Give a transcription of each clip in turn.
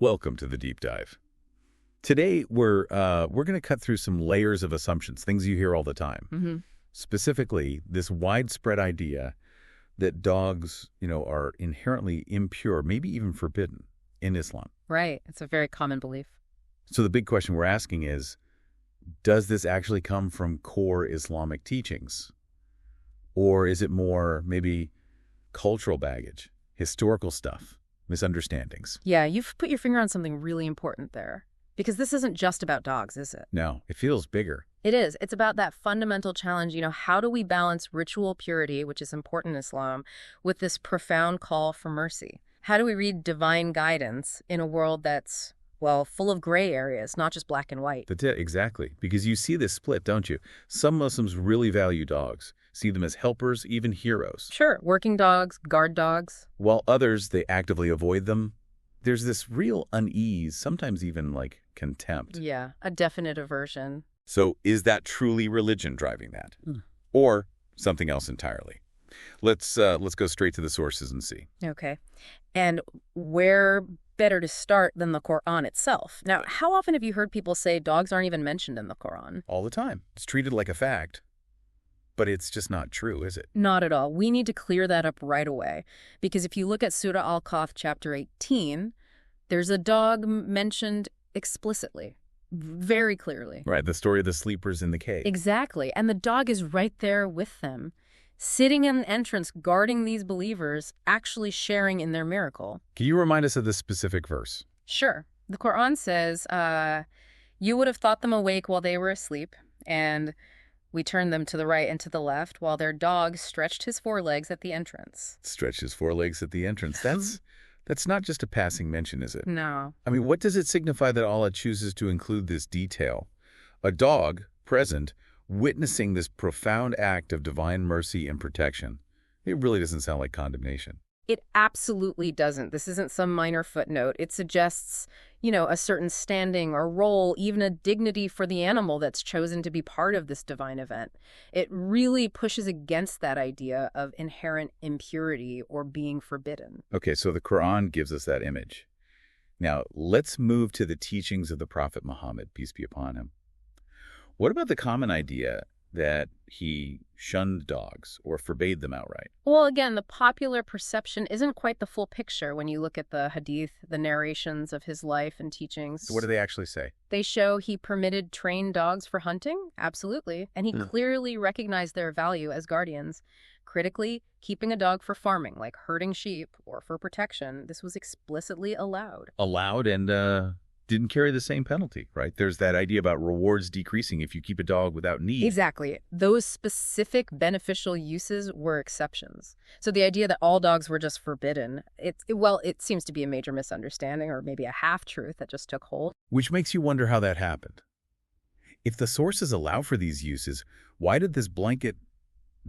Welcome to the deep dive. Today we're going to cut through some layers of assumptions, things you hear all the time. Mm-hmm. Specifically, this widespread idea that dogs, are inherently impure, maybe even forbidden in Islam. Right. It's a very common belief. So the big question we're asking is, does this actually come from core Islamic teachings? Or is it more maybe cultural baggage, historical stuff, misunderstandings? Yeah, you've put your finger on something really important there. Because this isn't just about dogs, is it? No, it feels bigger. It is. It's about that fundamental challenge, how do we balance ritual purity, which is important in Islam, with this profound call for mercy? How do we read divine guidance in a world that's, well, full of gray areas, not just black and white? That's it, exactly. Because you see this split, don't you? Some Muslims really value dogs, see them as helpers, even heroes. Sure, working dogs, guard dogs. While others, they actively avoid them. There's this real unease, sometimes even like contempt. Yeah, a definite aversion. So is that truly religion driving that? Or something else entirely? Let's go straight to the sources and see. Okay. And where better to start than the Quran itself? Now, how often have you heard people say dogs aren't even mentioned in the Quran? All the time. It's treated like a fact. But it's just not true, is it? Not at all. We need to clear that up right away. Because if you look at Surah Al-Kahf chapter 18, there's a dog mentioned explicitly, very clearly. Right, the story of the sleepers in the cave. Exactly. And the dog is right there with them, sitting in the entrance, guarding these believers, actually sharing in their miracle. Can you remind us of the specific verse? Sure. The Quran says, you would have thought them awake while they were asleep, and we turned them to the right and to the left while their dog stretched his forelegs at the entrance. Stretched his forelegs at the entrance. That's not just a passing mention, is it? No. I mean, what does it signify that Allah chooses to include this detail? A dog, present, witnessing this profound act of divine mercy and protection. It really doesn't sound like condemnation. It absolutely doesn't. This isn't some minor footnote. It suggests, a certain standing or role, even a dignity for the animal that's chosen to be part of this divine event. It really pushes against that idea of inherent impurity or being forbidden. Okay, so the Quran gives us that image. Now, let's move to the teachings of the Prophet Muhammad, peace be upon him. What about the common idea that he shunned dogs or forbade them outright? Well, again, the popular perception isn't quite the full picture when you look at the Hadith, the narrations of his life and teachings. So what do they actually say? They show he permitted trained dogs for hunting, absolutely, and he clearly recognized their value as guardians. Critically, keeping a dog for farming, like herding sheep, or for protection, this was explicitly allowed. Allowed and didn't carry the same penalty, right? There's that idea about rewards decreasing if you keep a dog without need. Exactly. Those specific beneficial uses were exceptions. So the idea that all dogs were just forbidden, it seems to be a major misunderstanding or maybe a half-truth that just took hold. Which makes you wonder how that happened. If the sources allow for these uses, why did this blanket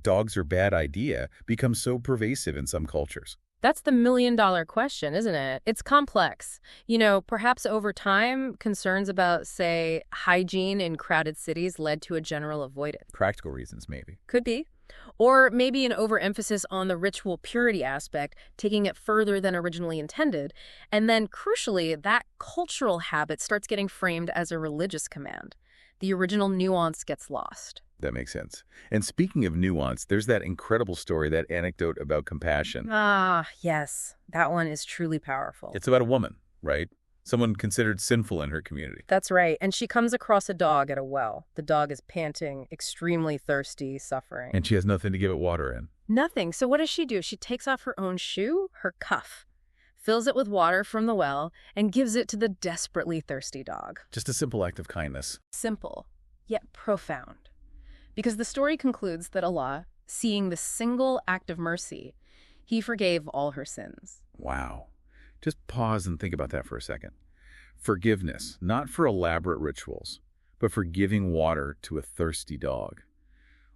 dogs are bad idea become so pervasive in some cultures? That's the million-dollar question, isn't it? It's complex. Perhaps over time, concerns about, say, hygiene in crowded cities led to a general avoidance. Practical reasons, maybe. Could be. Or maybe an overemphasis on the ritual purity aspect, taking it further than originally intended. And then, crucially, that cultural habit starts getting framed as a religious command. The original nuance gets lost. That makes sense. And speaking of nuance, there's that incredible story, that anecdote about compassion. Ah, yes. That one is truly powerful. It's about a woman, right? Someone considered sinful in her community. That's right. And she comes across a dog at a well. The dog is panting, extremely thirsty, suffering. And she has nothing to give it water in. Nothing. So what does she do? She takes off her own shoe, her cuff, fills it with water from the well, and gives it to the desperately thirsty dog. Just a simple act of kindness. Simple, yet profound. Because the story concludes that Allah, seeing the single act of mercy, he forgave all her sins. Wow. Just pause and think about that for a second. Forgiveness, not for elaborate rituals, but for giving water to a thirsty dog.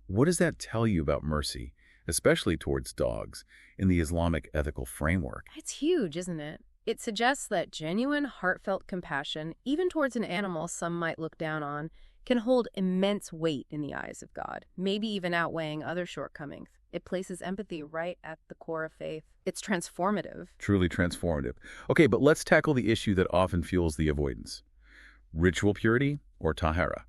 What does that tell you about mercy, especially towards dogs, in the Islamic ethical framework? It's huge, isn't it? It suggests that genuine, heartfelt compassion, even towards an animal some might look down on, can hold immense weight in the eyes of God, maybe even outweighing other shortcomings. It places empathy right at the core of faith. It's transformative. Truly transformative. Okay, but let's tackle the issue that often fuels the avoidance. Ritual purity or tahara?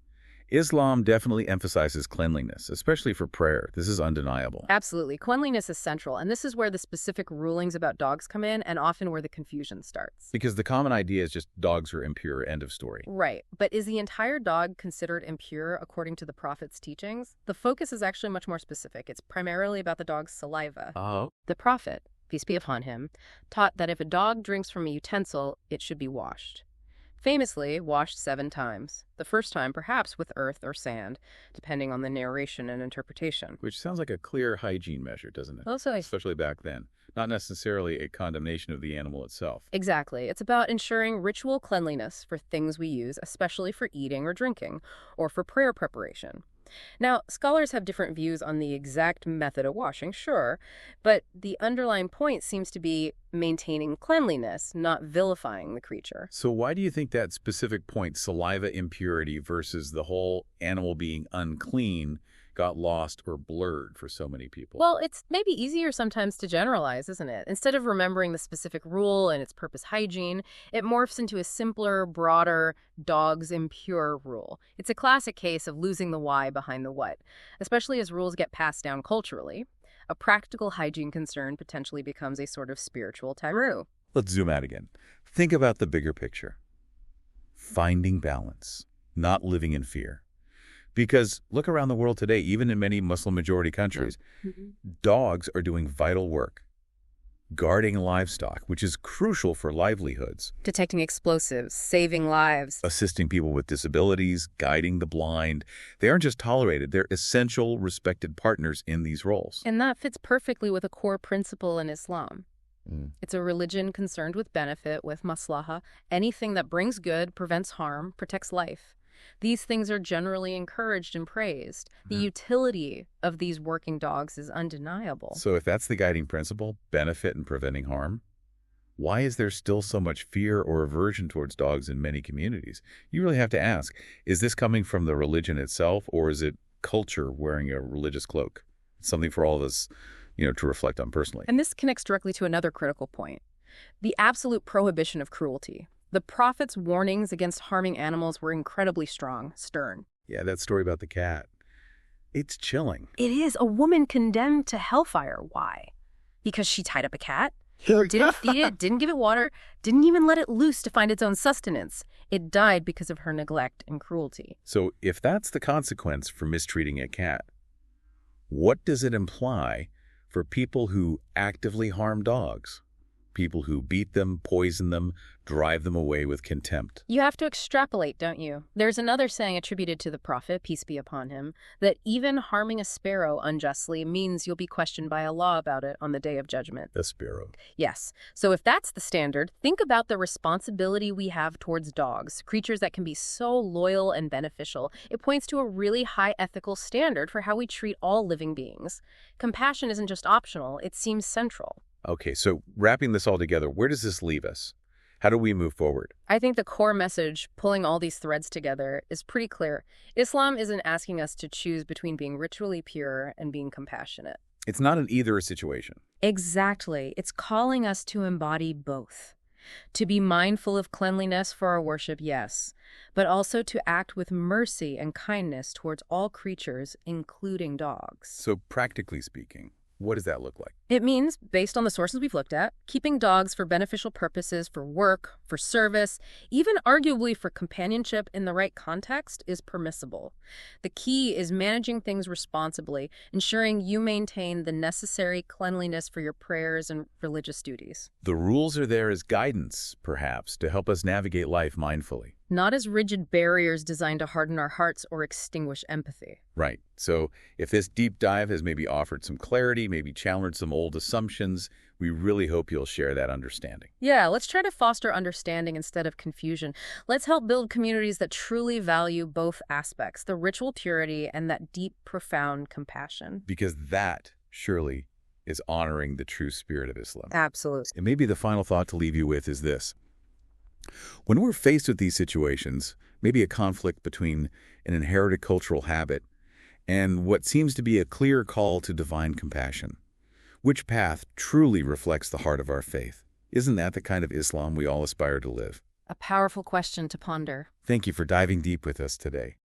Islam definitely emphasizes cleanliness, especially for prayer. This is undeniable. Absolutely. Cleanliness is central, and this is where the specific rulings about dogs come in and often where the confusion starts. Because the common idea is just dogs are impure, end of story. Right. But is the entire dog considered impure according to the Prophet's teachings? The focus is actually much more specific. It's primarily about the dog's saliva. Oh. The Prophet, peace be upon him, taught that if a dog drinks from a utensil, it should be washed. Famously, washed 7 times. The first time, perhaps with earth or sand, depending on the narration and interpretation. Which sounds like a clear hygiene measure, doesn't it? Also, Especially back then. Not necessarily a condemnation of the animal itself. exactly. It's about ensuring ritual cleanliness for things we use, especially for eating or drinking, or for prayer preparation. Now, scholars have different views on the exact method of washing, sure, but the underlying point seems to be maintaining cleanliness, not vilifying the creature. So why do you think that specific point, saliva impurity versus the whole animal being unclean, got lost or blurred for so many people? Well, it's maybe easier sometimes to generalize, isn't it? Instead of remembering the specific rule and its purpose hygiene, it morphs into a simpler, broader, dogs impure rule. It's a classic case of losing the why behind the what, especially as rules get passed down culturally. A practical hygiene concern potentially becomes a sort of spiritual taboo. Let's zoom out again. Think about the bigger picture. Finding balance, not living in fear. Because look around the world today, even in many Muslim-majority countries, dogs are doing vital work, guarding livestock, which is crucial for livelihoods, Detecting explosives, saving lives. assisting people with disabilities, guiding the blind. They aren't just tolerated, they're essential, respected partners in these roles. And that fits perfectly with a core principle in Islam. Mm. It's a religion concerned with benefit, with maslaha. Anything that brings good, prevents harm, protects life. These things are generally encouraged and praised. The utility of these working dogs is undeniable. So if that's the guiding principle, benefit and preventing harm, why is there still so much fear or aversion towards dogs in many communities? You really have to ask, is this coming from the religion itself, or is it culture wearing a religious cloak? It's something for all of us, to reflect on personally. And this connects directly to another critical point: the absolute prohibition of cruelty. The Prophet's warnings against harming animals were incredibly strong, stern. Yeah, that story about the cat. It's chilling. It is a woman condemned to hellfire. Why? Because she tied up a cat? Didn't feed it, didn't give it water, didn't even let it loose to find its own sustenance. It died because of her neglect and cruelty. So if that's the consequence for mistreating a cat, what does it imply for people who actively harm dogs? People who beat them, poison them, drive them away with contempt. You have to extrapolate, don't you? There's another saying attributed to the Prophet, peace be upon him, that even harming a sparrow unjustly means you'll be questioned by Allah about it on the day of judgment. A sparrow. Yes. So if that's the standard, think about the responsibility we have towards dogs, creatures that can be so loyal and beneficial. It points to a really high ethical standard for how we treat all living beings. Compassion isn't just optional, it seems central. Okay, so wrapping this all together, where does this leave us? How do we move forward? I think the core message, pulling all these threads together, is pretty clear. Islam isn't asking us to choose between being ritually pure and being compassionate. It's not an either situation. Exactly. It's calling us to embody both. To be mindful of cleanliness for our worship, yes, but also to act with mercy and kindness towards all creatures, including dogs. So practically speaking, what does that look like? It means, based on the sources we've looked at, keeping dogs for beneficial purposes, for work, for service, even arguably for companionship in the right context is permissible. The key is managing things responsibly, ensuring you maintain the necessary cleanliness for your prayers and religious duties. The rules are there as guidance, perhaps, to help us navigate life mindfully. Not as rigid barriers designed to harden our hearts or extinguish empathy. Right. So if this deep dive has maybe offered some clarity, maybe challenged some old assumptions, we really hope you'll share that understanding. Yeah, let's try to foster understanding instead of confusion. Let's help build communities that truly value both aspects, the ritual purity and that deep, profound compassion. Because that, surely, is honoring the true spirit of Islam. Absolutely. And maybe the final thought to leave you with is this. When we're faced with these situations, maybe a conflict between an inherited cultural habit and what seems to be a clear call to divine compassion, Which path truly reflects the heart of our faith? Isn't that the kind of Islam we all aspire to live? A powerful question to ponder. Thank you for diving deep with us today.